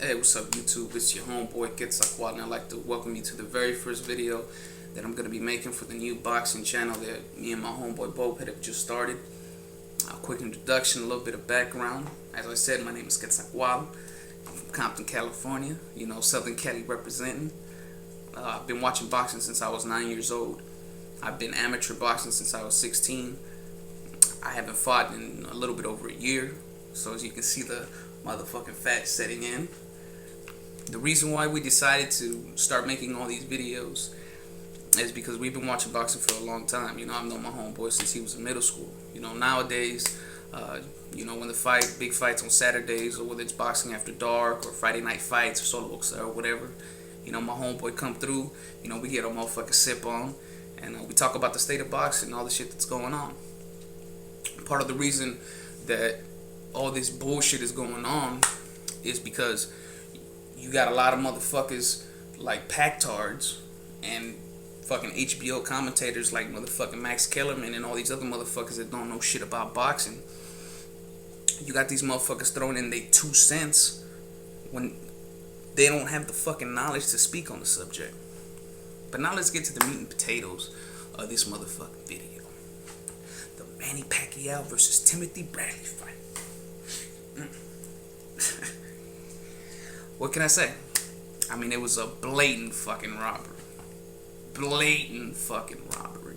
Hey, what's up YouTube? It's your homeboy PACQUIAO, and I'd like to welcome you to the very first video that I'm going to be making for the new boxing channel that me and my homeboy Bob have just started. A quick introduction, a little bit of background. As I said, my name is PACQUIAO. I'm from Compton, California. You know, Southern Cali representing. I've been watching boxing since I was 9 years old. I've been amateur boxing since I was 16. I haven't fought in a little bit over a year. So as you can see, the motherfucking fat setting in. The reason why we decided to start making all these videos is because we've been watching boxing for a long time. You know, I've known my homeboy since he was in middle school. You know, nowadays, you know, when the big fights on Saturdays, or whether it's boxing after dark or Friday night fights or solo or whatever, you know, my homeboy come through. You know, we get a motherfucking sip on, and we talk about the state of boxing and all the shit that's going on. Part of the reason that all this bullshit is going on is because you got a lot of motherfuckers like Packtards and fucking HBO commentators like motherfucking Max Kellerman and all these other motherfuckers that don't know shit about boxing. You got these motherfuckers throwing in their 2 cents when they don't have the fucking knowledge to speak on the subject. But now let's get to the meat and potatoes of this motherfucking video. The Manny Pacquiao versus Timothy Bradley fight. What can I say? I mean, it was a blatant fucking robbery. Blatant fucking robbery.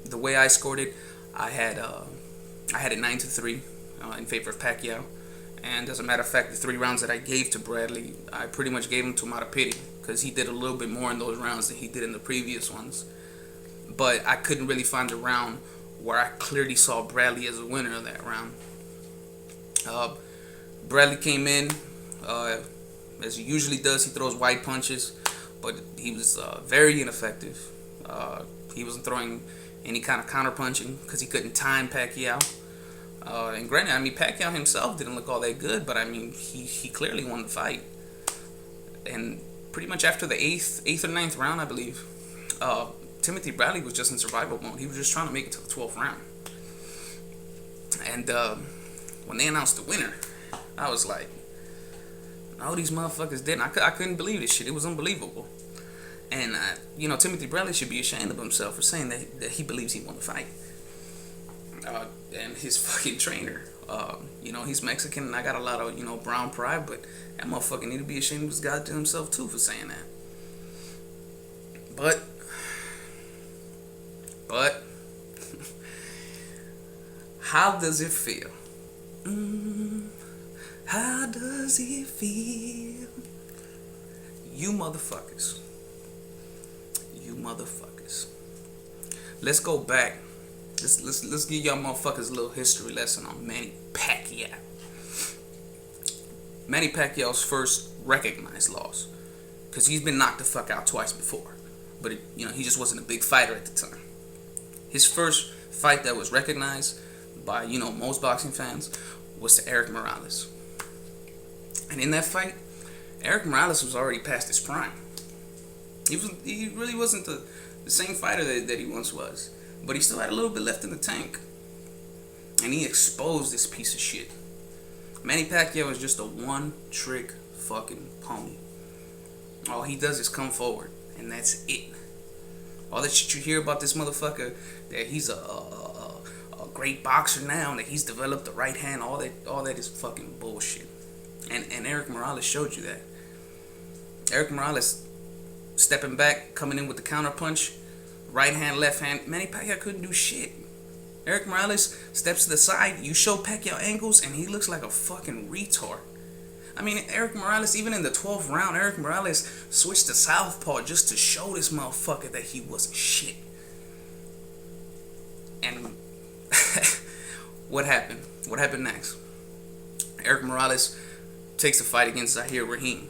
The way I scored it, I had it 9-3 in favor of Pacquiao. And as a matter of fact, the 3 rounds that I gave to Bradley, I pretty much gave him to him out of pity, because he did a little bit more in those rounds than he did in the previous ones. But I couldn't really find a round where I clearly saw Bradley as a winner of that round. Bradley came in, as he usually does. He throws wide punches, but he was very ineffective. He wasn't throwing any kind of counter punching because he couldn't time Pacquiao. And granted, I mean, Pacquiao himself didn't look all that good, but I mean, he clearly won the fight. And pretty much after the 8th or 9th round, I believe, Timothy Bradley was just in survival mode. He was just trying to make it to the 12th round. And when they announced the winner, I was like, no, these motherfuckers didn't. I couldn't believe this shit. It was unbelievable. And, you know, Timothy Bradley should be ashamed of himself for saying that he believes he won the fight. And his fucking trainer, you know, he's Mexican, and I got a lot of, you know, brown pride, but that motherfucker need to be ashamed of his goddamn himself, too, for saying that. But, how does it feel? How does it feel? You motherfuckers. Let's go back. Let's give y'all motherfuckers a little history lesson on Manny Pacquiao. Manny Pacquiao's first recognized loss, because he's been knocked the fuck out twice before, but you know, he just wasn't a big fighter at the time. His first fight that was recognized by, you know, most boxing fans was to Erik Morales. And in that fight, Erik Morales was already past his prime. He really wasn't the same fighter that he once was. But he still had a little bit left in the tank. And he exposed this piece of shit. Manny Pacquiao is just a one-trick fucking pony. All he does is come forward, and that's it. All that shit you hear about this motherfucker, that he's a great boxer now, and that he's developed the right hand, all that is fucking bullshit. And Erik Morales showed you that. Erik Morales stepping back, coming in with the counter punch, right hand, left hand. Manny Pacquiao couldn't do shit. Erik Morales steps to the side, you show Pacquiao angles, and he looks like a fucking retard. I mean, Erik Morales, even in the 12th round, Erik Morales switched to southpaw just to show this motherfucker that he wasn't shit. And what happened? What happened next? Erik Morales takes a fight against Zahir Rahim,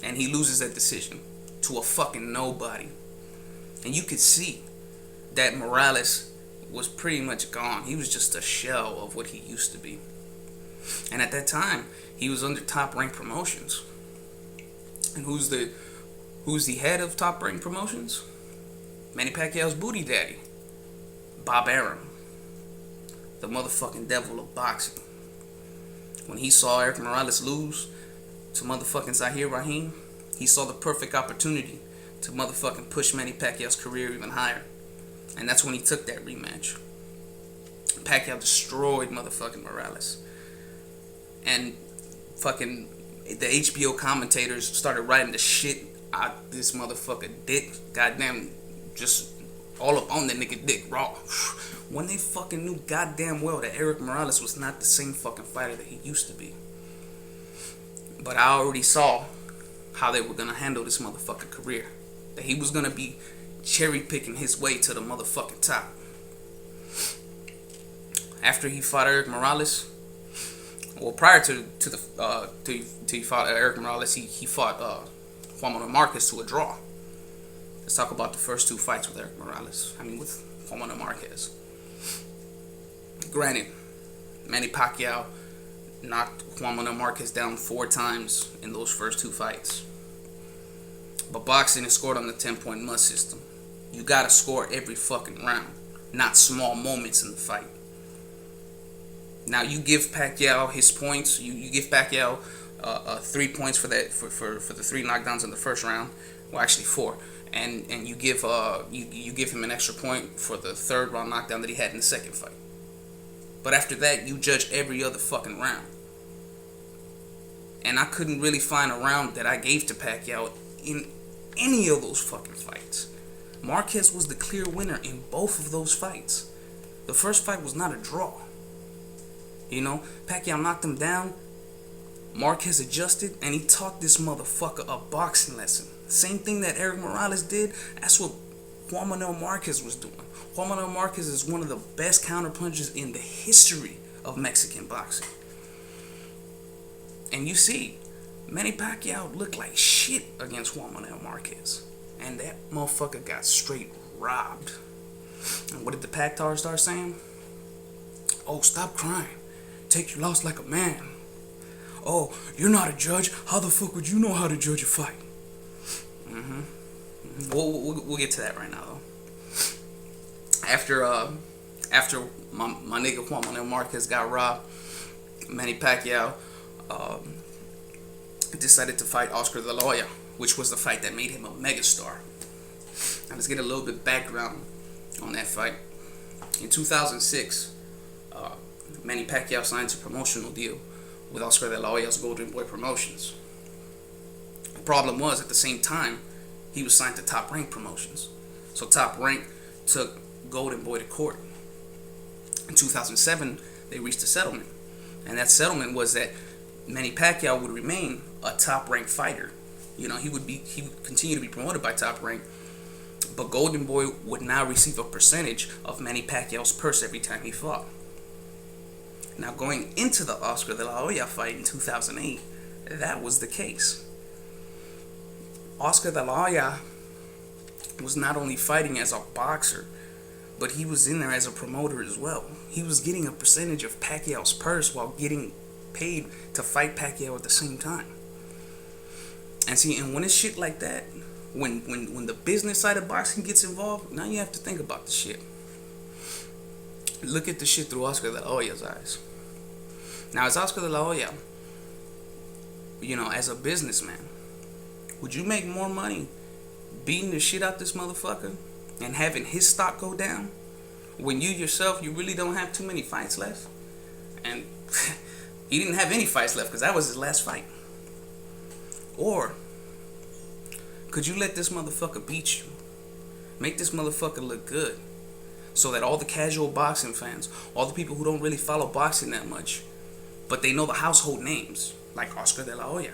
and he loses that decision to a fucking nobody. And you could see that Morales was pretty much gone. He was just a shell of what he used to be. And at that time, he was under Top Rank Promotions. And who's the head of Top Rank Promotions? Manny Pacquiao's booty daddy, Bob Arum, the motherfucking devil of boxing. When he saw Erik Morales lose, to motherfucking Zahir Rahim, he saw the perfect opportunity to motherfucking push Manny Pacquiao's career even higher. And that's when he took that rematch. Pacquiao destroyed motherfucking Morales. And fucking the HBO commentators started writing the shit out this motherfucker dick. Goddamn, just all up on that nigga dick raw. When they fucking knew goddamn well that Erik Morales was not the same fucking fighter that he used to be. But I already saw how they were gonna handle this motherfucking career. That he was gonna be cherry picking his way to the motherfucking top. After he fought Erik Morales, well, prior to he fought Erik Morales, he fought Juan Manuel Marquez to a draw. Let's talk about the first two fights with Erik Morales. With Juan Manuel Marquez. Granted, Manny Pacquiao knocked Juan Manuel Marquez down 4 times in those first 2 fights. But boxing is scored on the 10-point must system. You gotta score every fucking round, not small moments in the fight. Now you give Pacquiao his points. You give Pacquiao 3 points for that for the 3 knockdowns in the first round. Well, actually 4. And you give him an extra point for the 3rd round knockdown that he had in the second fight. But after that, you judge every other fucking round. And I couldn't really find a round that I gave to Pacquiao in any of those fucking fights. Marquez was the clear winner in both of those fights. The first fight was not a draw. You know, Pacquiao knocked him down. Marquez adjusted, and he taught this motherfucker a boxing lesson. Same thing that Erik Morales did. That's what Juan Manuel Marquez was doing. Juan Manuel Marquez is one of the best counterpunchers in the history of Mexican boxing. And you see, Manny Pacquiao looked like shit against Juan Manuel Marquez. And that motherfucker got straight robbed. And what did the Pactars start saying? Oh, stop crying. Take your loss like a man. Oh, you're not a judge. How the fuck would you know how to judge a fight? We'll get to that right now, though. After my nigga Juan Manuel Marquez got robbed, Manny Pacquiao decided to fight Oscar De La Hoya, which was the fight that made him a megastar. Now let's get a little bit of background on that fight. In 2006, Manny Pacquiao signed a promotional deal with Oscar De La Hoya's Golden Boy Promotions. The problem was, at the same time, he was signed to Top Rank Promotions. So Top Rank took Golden Boy to court. In 2007, they reached a settlement. And that settlement was that Manny Pacquiao would remain a Top Rank fighter. You know, he would continue to be promoted by Top Rank, but Golden Boy would now receive a percentage of Manny Pacquiao's purse every time he fought. Now, going into the Oscar De La Hoya fight in 2008, that was the case. Oscar De La Hoya was not only fighting as a boxer, but he was in there as a promoter as well. He was getting a percentage of Pacquiao's purse while getting paid to fight Pacquiao at the same time. And see, and when it's shit like that, when the business side of boxing gets involved, now you have to think about the shit. Look at the shit through Oscar De La Hoya's eyes. Now, as Oscar De La Hoya, you know, as a businessman, would you make more money beating the shit out this motherfucker and having his stock go down when you yourself, you really don't have too many fights left? And he didn't have any fights left because that was his last fight. Or could you let this motherfucker beat you? Make this motherfucker look good, so that all the casual boxing fans, all the people who don't really follow boxing that much, but they know the household names, like Oscar De La Hoya,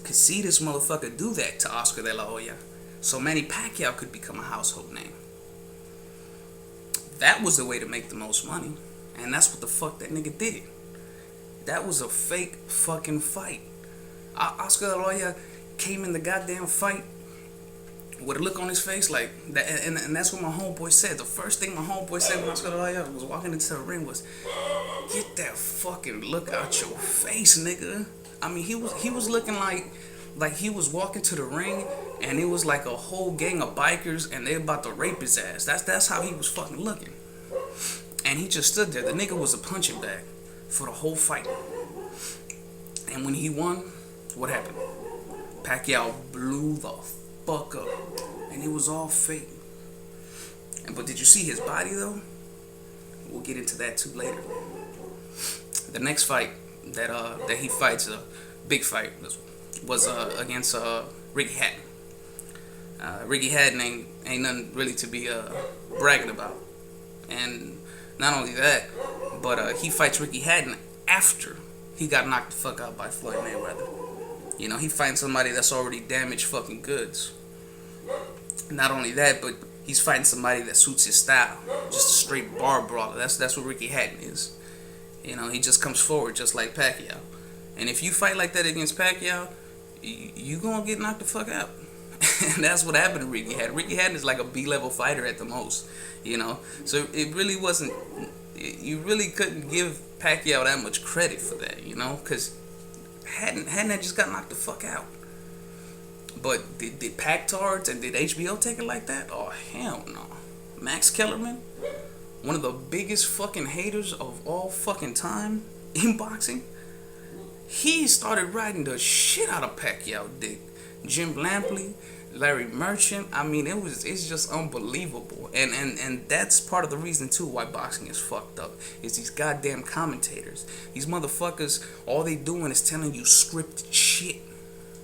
could see this motherfucker do that to Oscar De La Hoya, so Manny Pacquiao could become a household name. That was the way to make the most money, and that's what the fuck that nigga did. That was a fake fucking fight. Oscar De La Hoya came in the goddamn fight with a look on his face like that, and that's what my homeboy said. The first thing my homeboy said when Oscar De La Hoya was walking into the ring was, "Get that fucking look out your face, nigga." I mean, he was looking like he was walking to the ring and it was like a whole gang of bikers and they about to rape his ass. That's how he was fucking looking. And he just stood there. The nigga was a punching bag for the whole fight. And when he won, what happened? Pacquiao blew the fuck up, and it was all fake. But did you see his body though? We'll get into that too later. The next fight that he fights, a big fight, was against Ricky Hatton. Ricky Hatton ain't nothing really to be bragging about, and not only that, but he fights Ricky Hatton after he got knocked the fuck out by Floyd Mayweather. You know, he fighting somebody that's already damaged fucking goods. Not only that, but he's fighting somebody that suits his style. Just a straight bar brawler. That's what Ricky Hatton is. You know, he just comes forward just like Pacquiao. And if you fight like that against Pacquiao, you gonna get knocked the fuck out. And that's what happened to Ricky Hatton. Ricky Hatton is like a B-level fighter at the most. You know, so it really wasn't. You really couldn't give Pacquiao that much credit for that. You know, because Hatton had just got knocked the fuck out. But did Pac-Tards and did HBO take it like that? Oh, hell no. Max Kellerman, one of the biggest fucking haters of all fucking time in boxing, he started riding the shit out of Pacquiao dick. Jim Lampley, Larry Merchant, I mean, it's just unbelievable. And that's part of the reason too why boxing is fucked up. Is these goddamn commentators. These motherfuckers, all they doing is telling you scripted shit.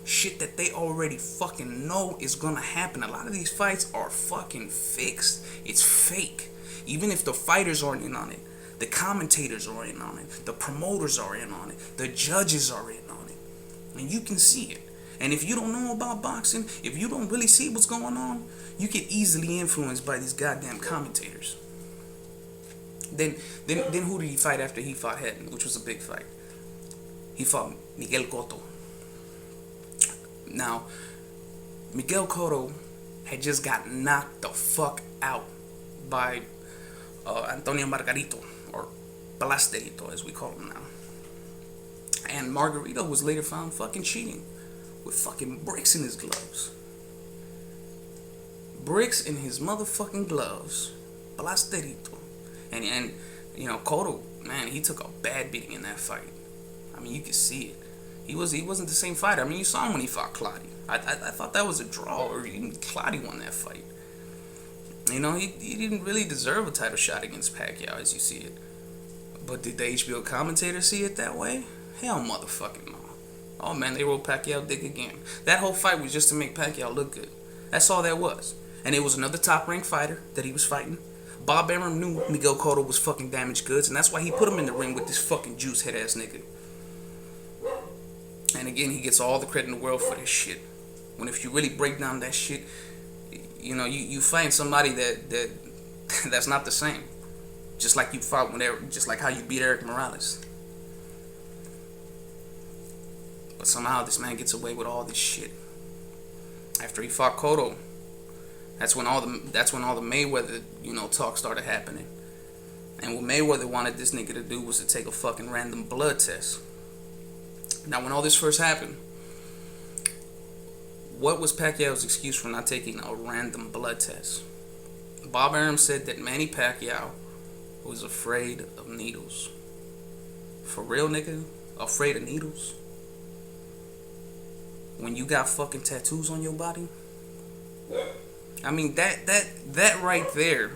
Shit that they already fucking know is gonna happen. A lot of these fights are fucking fixed. It's fake. Even if the fighters aren't in on it, the commentators are in on it, the promoters are in on it, the judges are in on it, and you can see it. And if you don't know about boxing, if you don't really see what's going on, you get easily influenced by these goddamn commentators. Then who did he fight after he fought Hatton, which was a big fight? He fought Miguel Cotto. Now, Miguel Cotto had just got knocked the fuck out by Antonio Margarito, or Plasterito as we call him now. And Margarito was later found fucking cheating with fucking bricks in his gloves. Bricks in his motherfucking gloves. Plasterito. And you know, Cotto, man, he took a bad beating in that fight. I mean, you could see it. He wasn't the same fighter. I mean, you saw him when he fought Clottey. I thought that was a draw, or even Clottey won that fight. You know, he didn't really deserve a title shot against Pacquiao as you see it. But did the HBO commentators see it that way? Hell motherfucking no. Oh man, they rolled Pacquiao dick again. That whole fight was just to make Pacquiao look good. That's all that was. And it was another top-ranked fighter that he was fighting. Bob Arum knew Miguel Cotto was fucking damaged goods, and that's why he put him in the ring with this fucking juice head ass nigga. And again, he gets all the credit in the world for this shit. When if you really break down that shit, you know, you find somebody that's not the same. Just like you fought just like how you beat Eric Morales. But somehow this man gets away with all this shit. After he fought Cotto, that's when all the Mayweather, you know, talk started happening. And what Mayweather wanted this nigga to do was to take a fucking random blood test. Now, when all this first happened, what was Pacquiao's excuse for not taking a random blood test? Bob Arum said that Manny Pacquiao was afraid of needles. For real, nigga? Afraid of needles? When you got fucking tattoos on your body? I mean, that right there,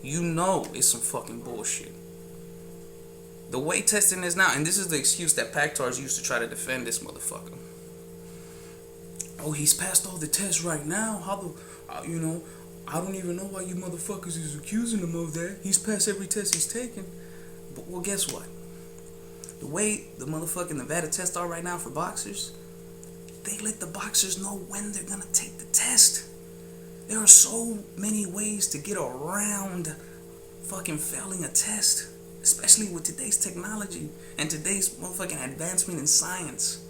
you know it's some fucking bullshit. The way testing is now, and this is the excuse that Pac-Tards used to try to defend this motherfucker. Oh, he's passed all the tests right now. How the, you know, I don't even know why you motherfuckers is accusing him of that. He's passed every test he's taken. But, well, guess what? The way the motherfucking Nevada tests are right now for boxers, they let the boxers know when they're gonna take the test. There are so many ways to get around fucking failing a test. Especially with today's technology and today's motherfucking advancement in science.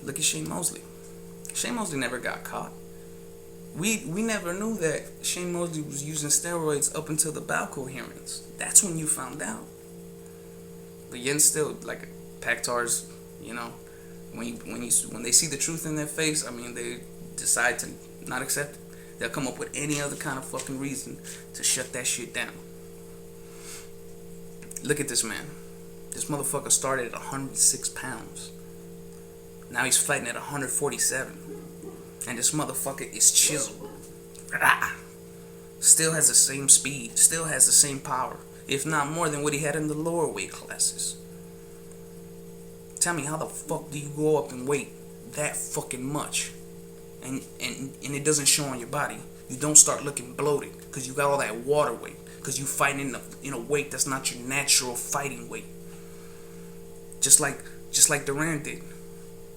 Look at Shane Mosley. Shane Mosley never got caught. We never knew that Shane Mosley was using steroids up until the bowel coherence. That's when you found out. But yet still, like Pac-Tards, you know, when they see the truth in their face, I mean, they decide to not accept it. They'll come up with any other kind of fucking reason to shut that shit down. Look at this man This motherfucker started at 106 pounds. Now he's fighting at 147. And this motherfucker is chiseled. Still has the same speed. Still has the same power. If not more than what he had in the lower weight classes. Tell me, how the fuck do you go up in weight that fucking much? And it doesn't show on your body. You don't start looking bloated because you got all that water weight. Because you fighting in a weight that's not your natural fighting weight. Just like Duran did.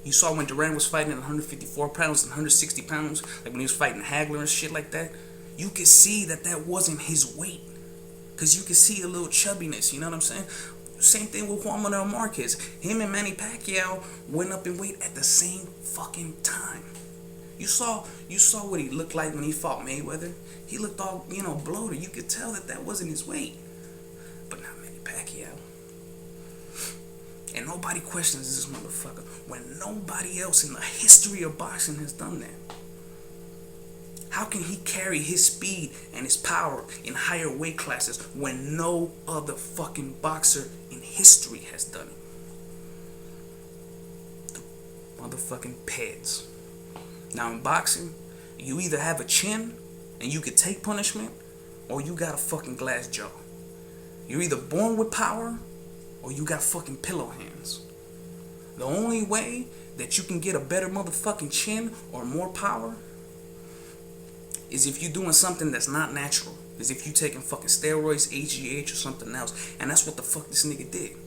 You saw when Duran was fighting at 154 pounds and 160 pounds, like when he was fighting Hagler and shit like that, you could see that wasn't his weight. Because you could see a little chubbiness, you know what I'm saying? Same thing with Juan Manuel Marquez. Him and Manny Pacquiao went up in weight at the same fucking time. You saw what he looked like when he fought Mayweather. He looked all, bloated. You could tell that wasn't his weight. But not Manny Pacquiao. And nobody questions this motherfucker when nobody else in the history of boxing has done that. How can he carry his speed and his power in higher weight classes when no other fucking boxer in history has done it? The motherfucking Peds. Now in boxing, you either have a chin and you can take punishment, or you got a fucking glass jaw. You're either born with power, or you got fucking pillow hands. The only way that you can get a better motherfucking chin or more power is if you're doing something that's not natural. Is if you taking fucking steroids, HGH, or something else. And that's what the fuck this nigga did.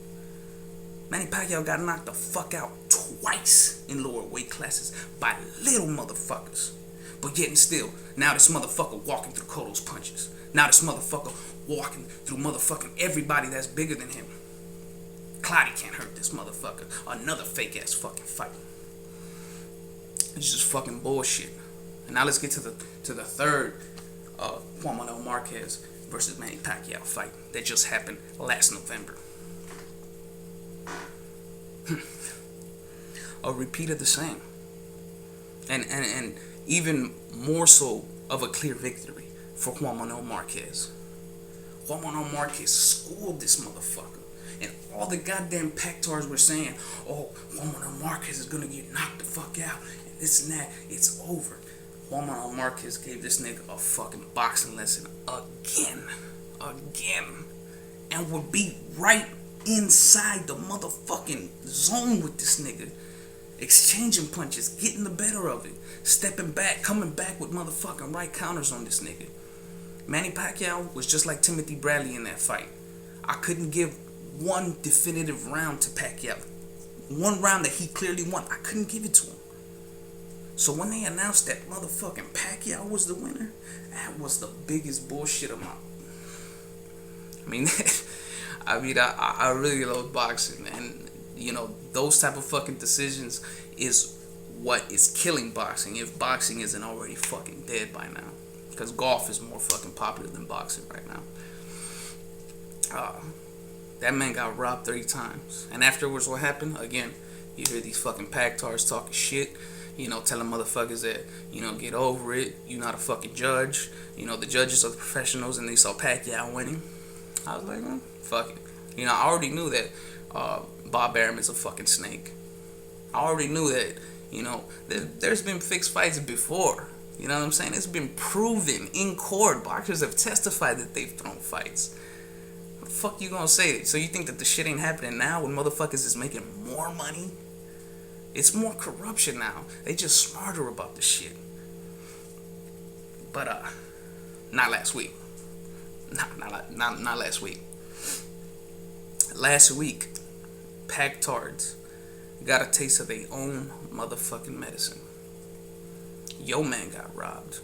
Manny Pacquiao got knocked the fuck out twice in lower weight classes by little motherfuckers. But yet and still, now this motherfucker walking through Cotto's punches. Now this motherfucker walking through motherfucking everybody that's bigger than him. Clotty can't hurt this motherfucker. Another fake ass fucking fight. It's just fucking bullshit. And now let's get to the third Juan Manuel Marquez versus Manny Pacquiao fight that just happened last November. A repeat of the same. And even more so of a clear victory for Juan Manuel Marquez. Juan Manuel Marquez schooled this motherfucker. And all the goddamn Pactars were saying, oh, Juan Manuel Marquez is gonna get knocked the fuck out. And this and that, it's over. Juan Manuel Marquez gave this nigga a fucking boxing lesson again. And would be right inside the motherfucking zone with this nigga. Exchanging punches, getting the better of it. Stepping back, coming back with motherfucking right counters on this nigga. Manny Pacquiao was just like Timothy Bradley in that fight. I couldn't give one definitive round to Pacquiao. One round that he clearly won, I couldn't give it to him. So when they announced that motherfucking Pacquiao was the winner, that was the biggest bullshit of my... I really love boxing, and those type of fucking decisions is what is killing boxing, if boxing isn't already fucking dead by now. Because golf is more fucking popular than boxing right now. That man got robbed 3 times. And afterwards, what happened? Again, you hear these fucking Pactars talking shit. Telling motherfuckers that, get over it. You're not a fucking judge. The judges are the professionals, and they saw Pacquiao winning. I was like, fuck it. I already knew that Bob Arum is a fucking snake. I already knew that, there's been fixed fights before. You know what I'm saying? It's been proven in court. Boxers have testified that they've thrown fights. What the fuck you gonna say? So you think that the shit ain't happening now when motherfuckers is making more money? It's more corruption now. They just smarter about the shit. But not last week. Not last week. Last week, Pactards got a taste of their own motherfucking medicine. Yo man got robbed.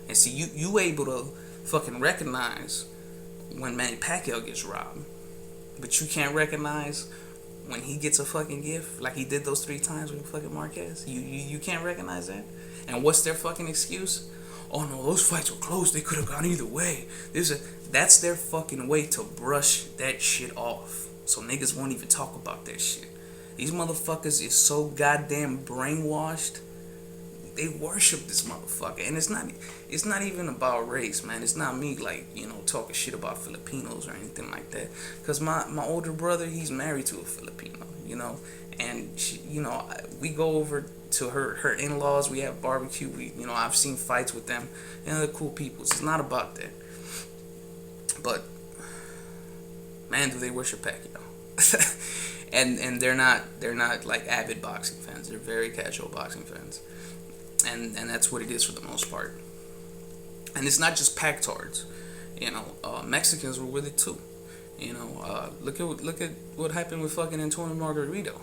And see, you able to fucking recognize when Manny Pacquiao gets robbed, but you can't recognize when he gets a fucking gift, like he did those 3 times with fucking Marquez. You can't recognize that. And what's their fucking excuse? Oh no, those fights were close. They could have gone either way. That's their fucking way to brush that shit off, so niggas won't even talk about that shit. These motherfuckers is so goddamn brainwashed. they worship this motherfucker, and it's not even about race, man. It's not me like, you know, talking shit about Filipinos or anything like that. Cause my older brother, he's married to a Filipino, you know, and she, you know, we go over to her in-laws. We have barbecue. You know, I've seen fights with them, and they're cool people. It's not about that, but man, do they worship Pacquiao. and they're not like avid boxing fans. They're very casual boxing fans, and that's what it is for the most part. And it's not just Pactards, you know. Mexicans were with it too. You know, look at what happened with fucking Antonio Margarito.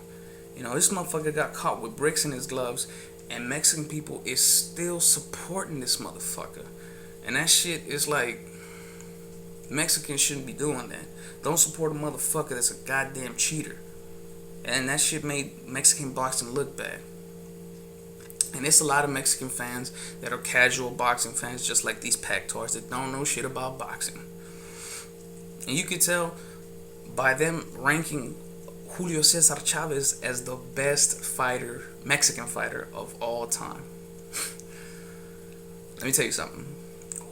You know, this motherfucker got caught with bricks in his gloves, and Mexican people is still supporting this motherfucker. And that shit is like, Mexicans shouldn't be doing that. Don't support a motherfucker that's a goddamn cheater. And that shit made Mexican boxing look bad. And it's a lot of Mexican fans that are casual boxing fans, just like these Pactards that don't know shit about boxing. And you could tell by them ranking Julio Cesar Chavez as the best fighter, Mexican fighter of all time. Let me tell you something.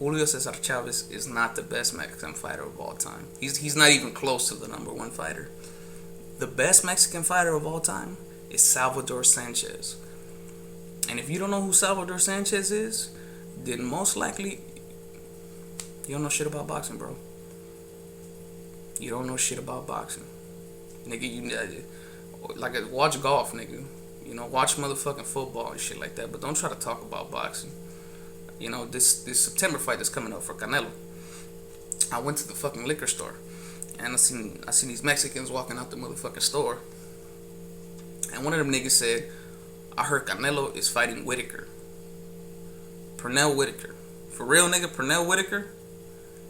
Julio Cesar Chavez is not the best Mexican fighter of all time. He's not even close to the #1 fighter. The best Mexican fighter of all time is Salvador Sanchez. And if you don't know who Salvador Sanchez is, then most likely you don't know shit about boxing, bro. You don't know shit about boxing. Nigga, you like watch golf, nigga. You know, watch motherfucking football and shit like that, but don't try to talk about boxing. You know, this September fight that's coming up for Canelo. I went to the fucking liquor store, and I seen these Mexicans walking out the motherfucking store, and one of them niggas said, "I heard Canelo is fighting Whitaker." Pernell Whitaker. For real, nigga, Pernell Whitaker?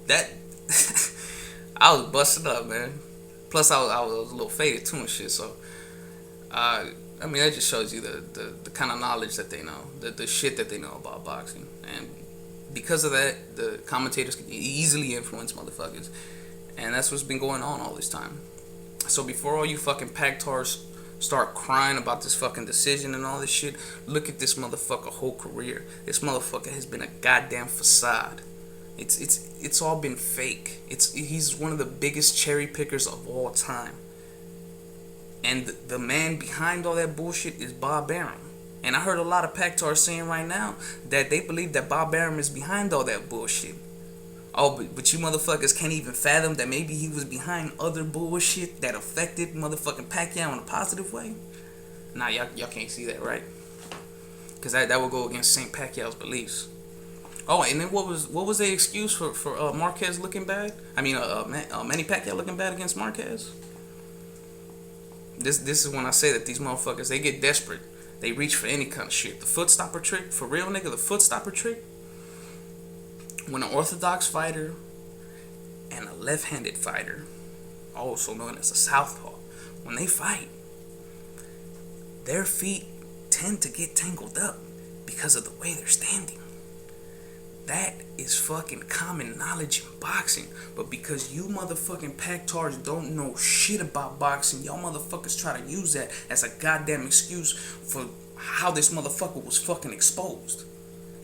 That I was busted up, man. Plus, I was a little faded too and shit. So, I mean, that just shows you the kind of knowledge that they know, the shit that they know about boxing. And because of that, the commentators can easily influence motherfuckers. And that's what's been going on all this time. So before all you fucking Pactards start crying about this fucking decision and all this shit, look at this motherfucker whole career. This motherfucker has been a goddamn facade. It's all been fake. He's one of the biggest cherry pickers of all time. And the man behind all that bullshit is Bob Arum. And I heard a lot of Pactards saying right now that they believe that Bob Arum is behind all that bullshit. Oh, but you motherfuckers can't even fathom that maybe he was behind other bullshit that affected motherfucking Pacquiao in a positive way? Nah, y'all can't see that, right? Because that would go against St. Pacquiao's beliefs. Oh, and then what was the excuse for Marquez looking bad? I mean, Manny Pacquiao looking bad against Marquez? This is when I say that these motherfuckers, they get desperate. They reach for any kind of shit. The foot stopper trick, for real, nigga, the foot stopper trick. When an orthodox fighter and a left-handed fighter, also known as a southpaw, when they fight, their feet tend to get tangled up because of the way they're standing. That is fucking common knowledge in boxing. But because you motherfucking Pactards don't know shit about boxing, y'all motherfuckers try to use that as a goddamn excuse for how this motherfucker was fucking exposed.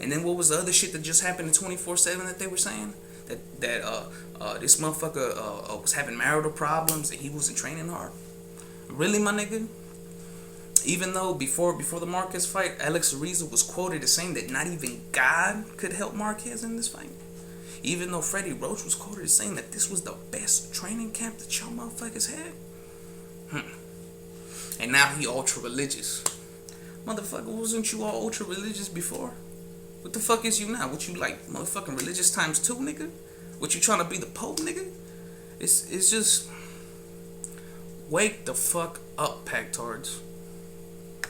And then what was the other shit that just happened in 24/7 that they were saying? That this motherfucker was having marital problems and he wasn't training hard. Really, my nigga? Even though before the Marquez fight, Alex Ariza was quoted as saying that not even God could help Marquez in this fight. Even though Freddie Roach was quoted as saying that this was the best training camp that y'all motherfuckers had. And now he ultra religious. Motherfucker, wasn't you all ultra religious before? What the fuck is you now? What you like, motherfucking religious times 2, nigga? What you trying to be the Pope, nigga? It's just, wake the fuck up, Pactards.